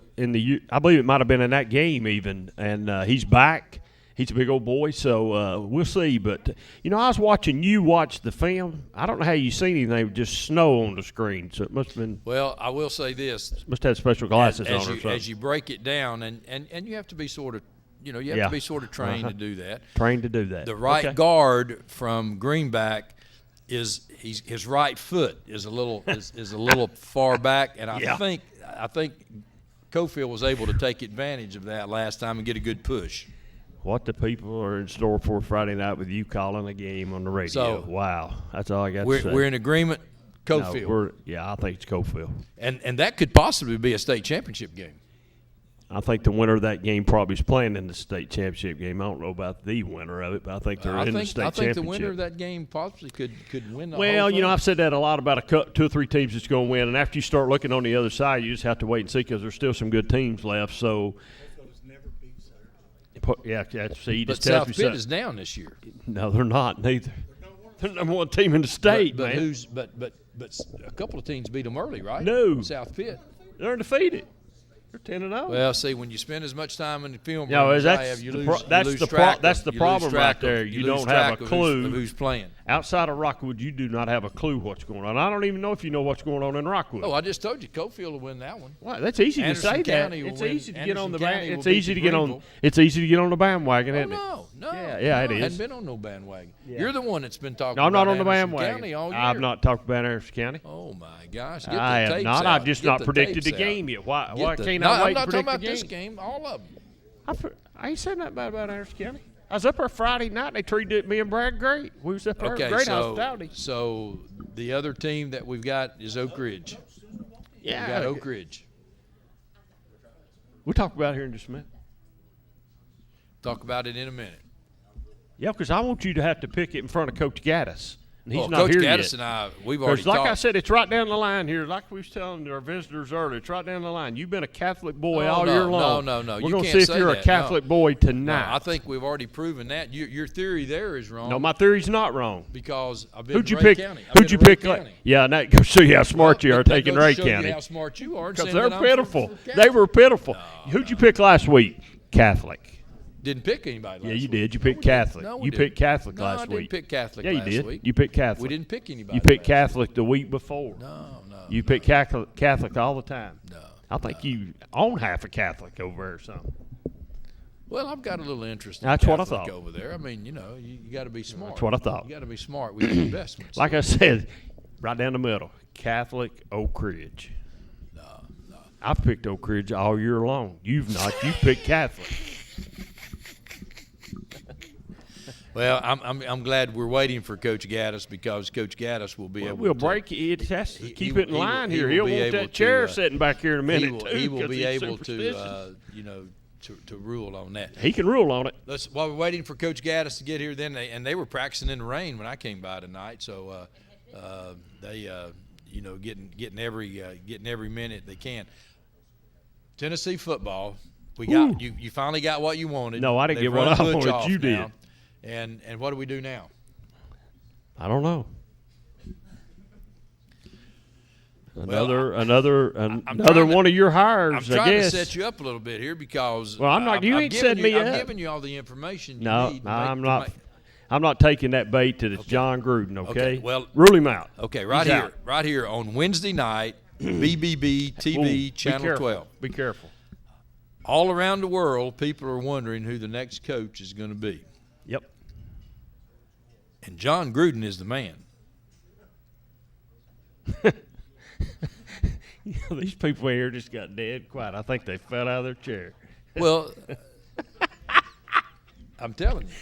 believe it might have been in that game even, and he's back. He's a big old boy, so we'll see. But, you know, I was watching you watch the film. I don't know how you seen anything with just snow on the screen, so it must have been. Well, I will say this. Must have special glasses on or something. As you break it down, and you have to be sort of, you have to be sort of trained to do that. Trained to do that. The right guard from Greenback his right foot is a little far back, and I think Cofield was able to take advantage of that last time and get a good push. What the people are in store for Friday night with you calling a game on the radio. So, wow. That's all I got to say. We're in agreement, Cofield. I think it's Cofield. And that could possibly be a state championship game. I think the winner of that game probably is playing in the state championship game. I don't know about the winner of it, but I think they're in the state championship. I think the winner of that game possibly could win the whole Well, thing. I've said that a lot about 2 or 3 teams that's going to win, and after you start looking on the other side, you just have to wait and see because there's still some good teams left. So Yeah, see, he But just tells South me Pitt something. is down this year. No, they're not. Neither. They're the number one team in the state, but man. But a couple of teams beat them early, right? No. South Pitt. They're undefeated. They're 10-0. Well, see, when you spend as much time in the film room No, as I that's have, you the lose. that's you lose the track of- that's the you lose problem track right of- there. You lose don't have track a of clue who's playing. Outside of Rockwood, you do not have a clue what's going on. I don't even know if you know what's going on in Rockwood. Oh, I just told you, Cofield will win that one. Well, that's easy Anderson to say County that. will It's win. easy to get on the Anderson County It's will easy beat to get on. Greenville. It's easy to get on the bandwagon, isn't it? No. Yeah, it I is. hadn't been on no bandwagon. Yeah. You're the one that's been talking. No, I'm not about on the Anderson bandwagon. County all year. I've not talked about Anderson County. Oh my gosh! Get I the have tapes not. out. I've just Get not the predicted the tapes game out. yet. Why Get can't no, I wait I'm not and talking predict about the this game? game. All of them. I ain't said nothing bad about Anderson County. I was up there Friday night. And they treated me and Brad great. We was up there. Okay, Great so hospitality. so the other team that we've got is Oak Ridge. Yeah, we got Oak Ridge. We'll talk about it here in just a minute. Talk about it in a minute. Yeah, because I want you to have to pick it in front of Coach Gaddis. And he's Well, not Coach here Gaddis yet. and I, we've already like I talked. said, it's right down the line here. Like we was telling our visitors earlier, it's right down the line. You've been a Catholic boy Oh, all no, year long. No. We're You going to can't see if say you're that. a Catholic No. boy tonight. No, I think we've already proven that. Your theory there is wrong. No, my theory's not wrong. Because I've been Who'd you in Ray pick? County. I've Who'd been you in Ray pick? County. Yeah, and that goes to show you how smart you are That taking goes to Ray show you County. how smart you are. Because saying they're that I'm pitiful. for They Catholic. were pitiful. Who'd you pick last week? Catholic. Didn't pick anybody last Yeah, you week. did. You picked Catholic. No, we You didn't. picked Catholic No, last I didn't week. pick Catholic Yeah, you last did. week. You picked Catholic. We didn't pick anybody You picked last Catholic the week before. No. You picked Catholic all the time. No. I think you own half a Catholic over there or something. Well, I've got a little interest in That's what I Catholic thought. over there. I mean, you got to be smart. That's what I thought. You got to be smart with your investments. Like I said, right down the middle, Catholic Oak Ridge. No. I've picked Oak Ridge all year long. You've not. You picked Catholic. Well, I'm glad we're waiting for Coach Gaddis because Coach Gaddis will be able We'll to break it. Has to keep it in line here. will He'll be want able that chair to, sitting back here in a minute, He too, will 'cause be he's able superstitious. to rule on that. He can rule on it. While we're waiting for Coach Gaddis to get here, then they were practicing in the rain when I came by tonight. So they getting every minute they can. Tennessee football, we got you finally got what you wanted. No, I didn't They've get what run I Butch wanted. off You did. now. And what do we do now? I don't know. Another trying one of your hires, I'm trying I guess. to set you up a little bit here because Well, I'm not. You ain't setting me I'm up. giving you all the information you No, need. I'm not. I'm not taking that bait to this John Gruden. Okay. Well, rule him out. Okay, He's right here on Wednesday night, BBB TV Ooh, Channel be careful. 12. Be careful. All around the world, people are wondering who the next coach is going to be. Yep. And John Gruden is the man. These people here just got dead quiet. I think they fell out of their chair. Well, I'm telling you.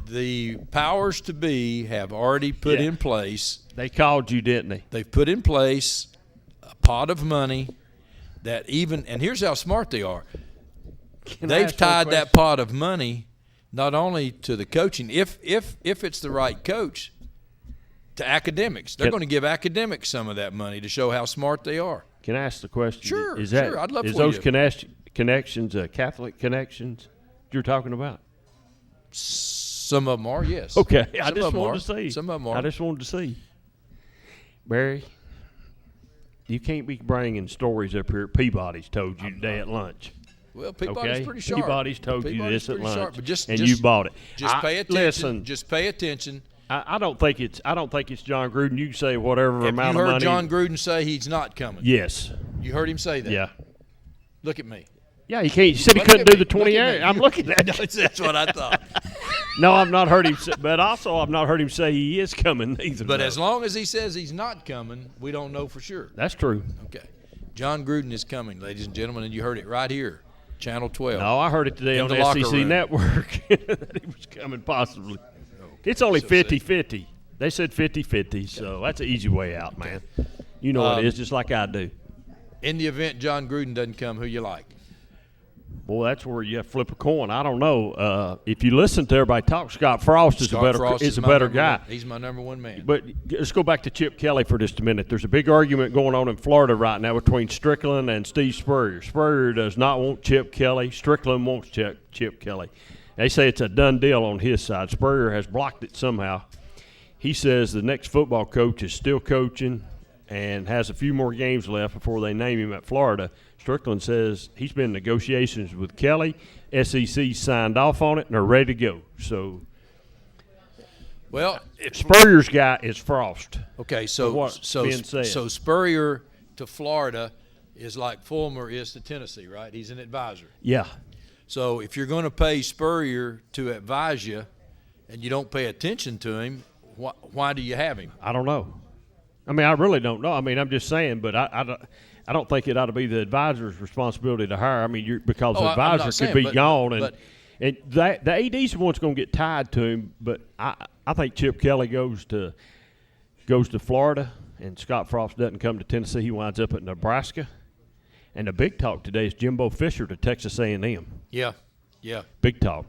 The powers to be have already put in place. They called you, didn't they? They've put in place a pot of money that and here's how smart they are. They've tied that pot of money not only to the coaching, if it's the right coach, to academics. They're going to give academics some of that money to show how smart they are. Can I ask the question? Sure, Is that, sure. I'd love is for those you. connections Catholic connections you're talking about? Some of them are, yes. Okay, I Some just of them wanted are. to see. Some of them are. I just wanted to see. Barry, you can't be bringing stories up here Peabody's told you today at lunch. Well, Peabody's pretty sharp. Peabody's told you this at lunch, sharp, but and you bought it. Just pay attention. Listen, just pay attention. I don't think it's John Gruden. You can say whatever Have amount you of heard money. John Gruden say he's not coming? Yes. You heard him say that? Yeah. Look at me. Yeah, he can't. He said he Look couldn't at do me. the 20 Look at hours. me. I'm looking at you. That's what I thought. No, I've not heard him say, but also I've not heard him say he is coming either. But though. as long as he says he's not coming, we don't know for sure. That's true. Okay. John Gruden is coming, ladies and gentlemen, and you heard it right here, Channel 12. No, I heard it today In on the the locker SEC room. Network that he was coming possibly. It's only 50-50. They said 50-50, so that's an easy way out, man. You know what it is, just like I do. In the event John Gruden doesn't come, who you like? Boy, that's where you have to flip a coin. I don't know. If you listen to everybody talk, Scott Frost is a better guy. He's my number one man. But let's go back to Chip Kelly for just a minute. There's a big argument going on in Florida right now between Strickland and Steve Spurrier. Spurrier does not want Chip Kelly. Strickland wants Chip Kelly. They say it's a done deal on his side. Spurrier has blocked it somehow. He says the next football coach is still coaching and has a few more games left before they name him at Florida. Strickland says he's been in negotiations with Kelly. SEC signed off on it and are ready to go. So, well, Spurrier's guy is Frost. Okay, so Spurrier to Florida is like Fulmer is to Tennessee, right? He's an advisor. Yeah. So if you're going to pay Spurrier to advise you and you don't pay attention to him, why do you have him? I don't know. I mean, I really don't know. I mean, I'm just saying, but I don't think it ought to be the advisor's responsibility to hire. I mean, because the advisor could be gone, and the AD's the one's going to get tied to him. But I think Chip Kelly goes to Florida, and Scott Frost doesn't come to Tennessee. He winds up at Nebraska. And the big talk today is Jimbo Fisher to Texas A&M. Yeah. Big talk.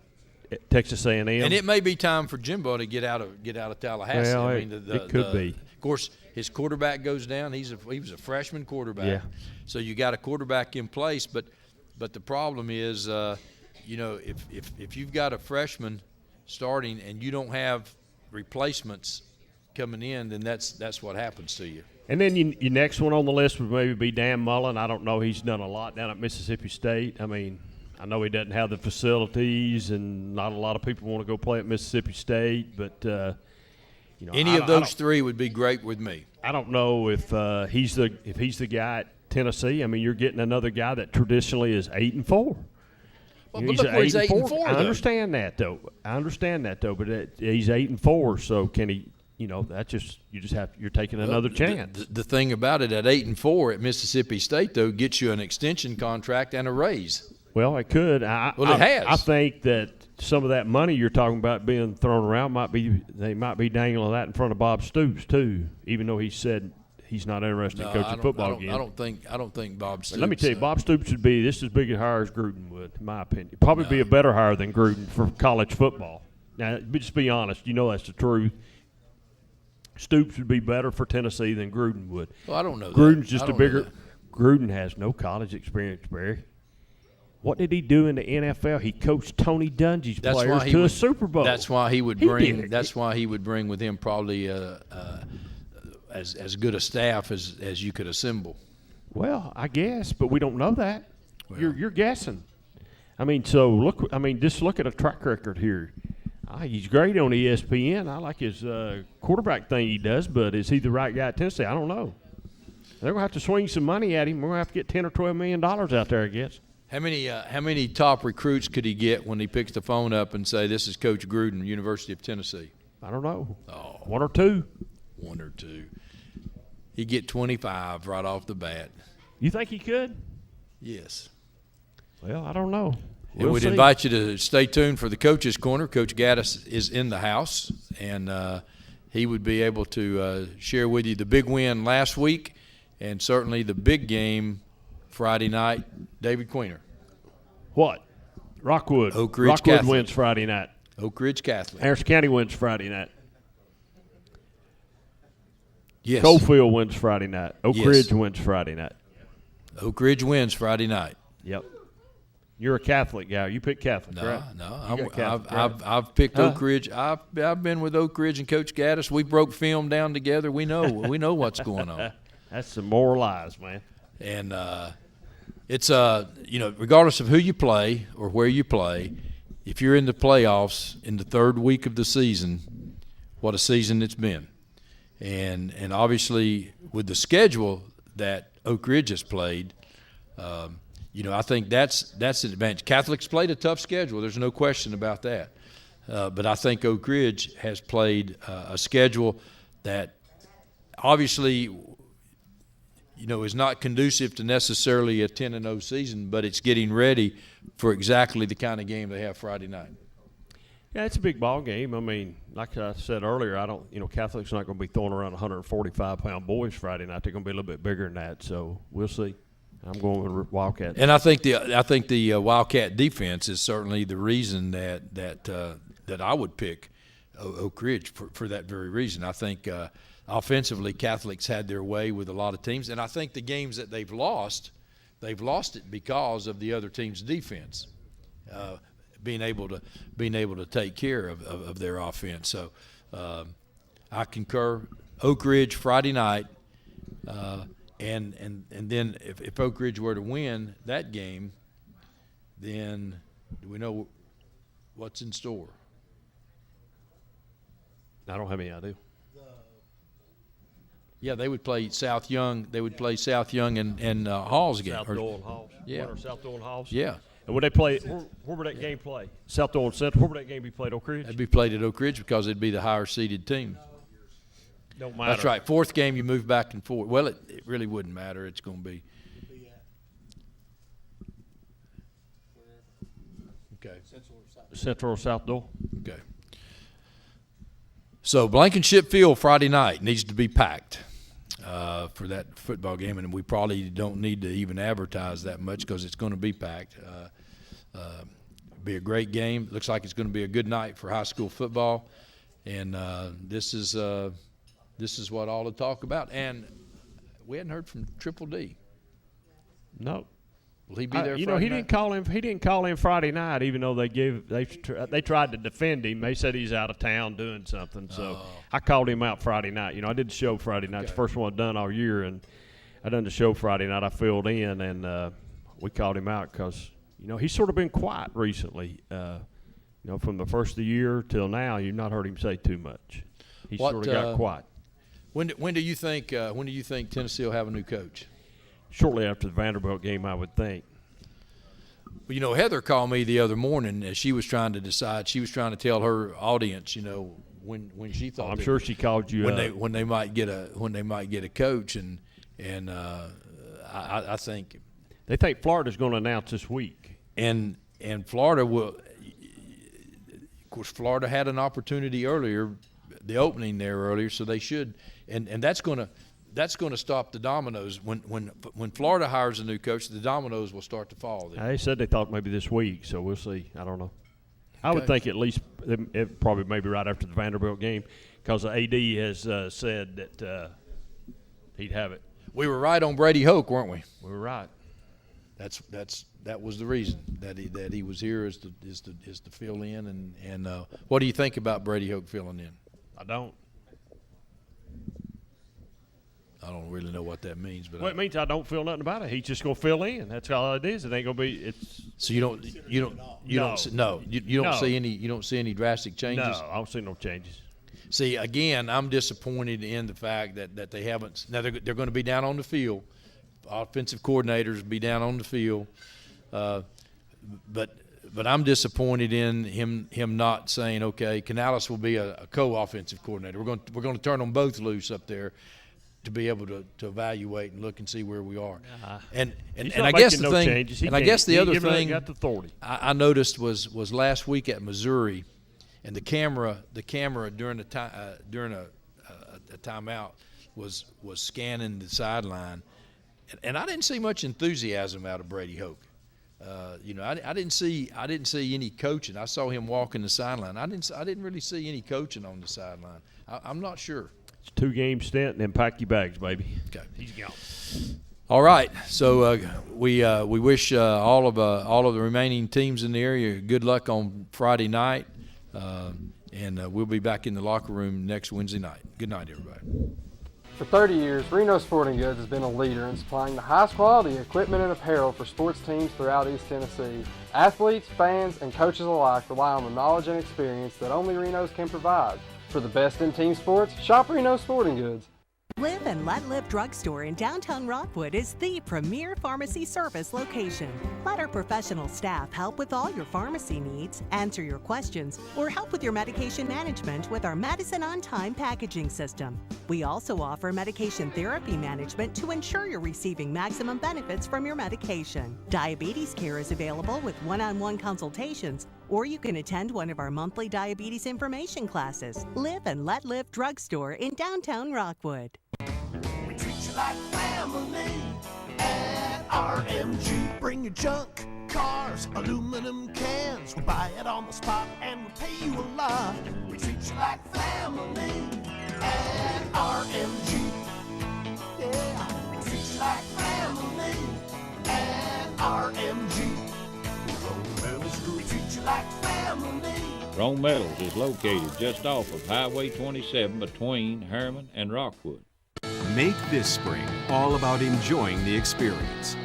Texas A&M. And it may be time for Jimbo to get out of Tallahassee. Well, I mean, it could be. Of course, his quarterback goes down. He was a freshman quarterback. Yeah. So you got a quarterback in place, but the problem is, if you've got a freshman starting and you don't have replacements coming in, then that's what happens to you. And then your next one on the list would maybe be Dan Mullen. I don't know. He's done a lot down at Mississippi State. I mean, I know he doesn't have the facilities, and not a lot of people want to go play at Mississippi State. But any of those three would be great with me. I don't know if he's the guy at Tennessee. I mean, you're getting another guy that traditionally is 8-4. Well, but look where he's 8-4. I understand that though. But he's 8-4. So can he? You're taking another chance. The thing about it, at 8-4 at Mississippi State though, gets you an extension contract and a raise. Well, it could. It has. I think that some of that money you're talking about being thrown around they might be dangling that in front of Bob Stoops too, even though he said he's not interested in coaching football again. I don't think Bob Stoops. But let me tell you, Bob Stoops would be just as big a hire as Gruden would, in my opinion. Probably be a better hire than Gruden for college football. Now, just be honest. You know that's the truth. Stoops would be better for Tennessee than Gruden would. Well, I don't know. Gruden's just a bigger. Gruden has no college experience, Barry. What did he do in the NFL? He coached Tony Dungy's players to a Super Bowl. That's why he would bring. That's why he would bring with him probably as good a staff as you could assemble. Well, I guess, but we don't know that. Well, you're guessing. I mean, so just look at a track record here. He's great on ESPN. I like his quarterback thing he does, but is he the right guy at Tennessee? I don't know. They're going to have to swing some money at him. We're going to have to get $10 or $12 million out there, I guess. How many top recruits could he get when he picks the phone up and say, "This is Coach Gruden, University of Tennessee"? I don't know. Oh, 1 or 2. 1 or 2. He'd get 25 right off the bat. You think he could? Yes. Well, I don't know. We'd invite you to stay tuned for the Coach's Corner. Coach Gaddis is in the house, and he would be able to share with you the big win last week and certainly the big game Friday night. David Queener. What? Rockwood. Oak Ridge Rockwood Catholic. wins Friday night. Oak Ridge Catholic. Harrison County wins Friday night. Yes. Coalfield wins Friday night. Oak Ridge wins Friday night. Oak Ridge wins Friday night. Yep. You're a Catholic guy. You pick Catholic, right? No. I've picked Oak Ridge. I've been with Oak Ridge and Coach Gaddis. We broke film down together. We know what's going on. That's some more lies, man. And it's regardless of who you play or where you play, if you're in the playoffs in the third week of the season, what a season it's been. And obviously with the schedule that Oak Ridge has played, I think that's an advantage. Catholics played a tough schedule. There's no question about that. But I think Oak Ridge has played a schedule that obviously, is not conducive to necessarily a 10-0 season, but it's getting ready for exactly the kind of game they have Friday night. Yeah, it's a big ball game. I mean, like I said earlier, Catholics are not going to be throwing around 145-pound boys Friday night. They're going to be a little bit bigger than that, so we'll see. I'm going with Wildcats. And I think the Wildcat defense is certainly the reason that I would pick Oak Ridge for that very reason. I think offensively, Catholics had their way with a lot of teams, and I think the games that they've lost it because of the other team's defense being able to take care of their offense. So I concur. Oak Ridge Friday night, and then if Oak Ridge were to win that game, then do we know what's in store? I don't have any idea. Yeah, they would play South Young. They would play South Young and Halls again. South Doyle and Halls. Yeah. Or South Doyle and Halls. Yeah. And would they play? Where would that game play? South Doyle and Central. Where would that game be played? Oak Ridge. It'd be played at Oak Ridge because it'd be the higher seeded team. Don't matter. That's right. Fourth game, you move back and forth. Well, it really wouldn't matter. It's going to be. Okay. Central or South Doyle. Okay. So Blankenship Field Friday night needs to be packed for that football game, and we probably don't need to even advertise that much because it's going to be packed. Be a great game. Looks like it's going to be a good night for high school football, and this is what all the talk about. And we hadn't heard from Triple D. No. Will he be there? He Friday didn't call him. He didn't call in Friday night, even though they tried to defend him. They said he's out of town doing something. So I called him out Friday night. I did the show Friday night. It's the first one I've done all year, and I done the show Friday night. I filled in, and we called him out because he's sort of been quiet recently. From the first of the year till now, you've not heard him say too much. He sort of got quiet. When do you think Tennessee will have a new coach? Shortly after the Vanderbilt game, I would think. Well, Heather called me the other morning as she was trying to decide. She was trying to tell her audience, when she thought. I'm sure she called you when they might get a coach, and I think they think Florida's going to announce this week, and Florida will. Of course, Florida had an opportunity earlier, the opening there earlier, so they should, and that's going to stop the dominoes. When Florida hires a new coach, the dominoes will start to fall. They said they thought maybe this week, so we'll see. I don't know. I would think at least it probably maybe right after the Vanderbilt game, because the AD has said that he'd have it. We were right on Brady Hoke, weren't we? We were right. That was the reason that he was here is to fill in. And what do you think about Brady Hoke filling in? I don't really know what that means, but it means I don't feel nothing about it. He's just gonna fill in. That's all it is. It ain't gonna be. It's so you don't see any drastic changes. No, I don't see no changes. See, again, I'm disappointed in the fact that they haven't. Now they're going to be down on the field. Offensive coordinators be down on the field, but I'm disappointed in him not saying, okay, Canales will be a co-offensive coordinator. We're going to turn them both loose up there to be able to evaluate and look and see where we are. And I guess the thing, and I guess the other thing I noticed was last week at Missouri, and the camera during a timeout was scanning the sideline, and I didn't see much enthusiasm out of Brady Hoke. I didn't see any coaching. I saw him walking the sideline. I didn't really see any coaching on the sideline. I'm not sure. It's a 2-game stint, and then pack your bags, baby. Okay, he's gone. All right. So we wish all of the remaining teams in the area good luck on Friday night, and we'll be back in the locker room next Wednesday night. Good night, everybody. For 30 years, Reno Sporting Goods has been a leader in supplying the highest quality equipment and apparel for sports teams throughout East Tennessee. Athletes, fans, and coaches alike rely on the knowledge and experience that only Reno's can provide. For the best in team sports, shop Reno Sporting Goods. Live and Let Live Drugstore in downtown Rockwood is the premier pharmacy service location. Let our professional staff help with all your pharmacy needs, answer your questions, or help with your medication management with our Medicine on Time packaging system. We also offer medication therapy management to ensure you're receiving maximum benefits from your medication. Diabetes care is available with one-on-one consultations, or you can attend one of our monthly diabetes information classes. Live and Let Live Drugstore in downtown Rockwood. We treat you like family at our RMG. Bring your junk, cars, aluminum cans. We'll buy it on the spot and we'll pay you a lot. We treat you like family at RMG. Yeah, we treat you like family at RMG. Rome Metals, we treat you like family. Rome Metals is located just off of Highway 27 between Herman and Rockwood. Make this spring all about enjoying the experience.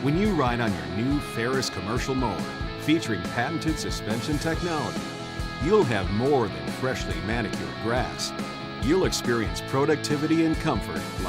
When you ride on your new Ferris commercial mower, featuring patented suspension technology, you'll have more than freshly manicured grass. You'll experience productivity and comfort like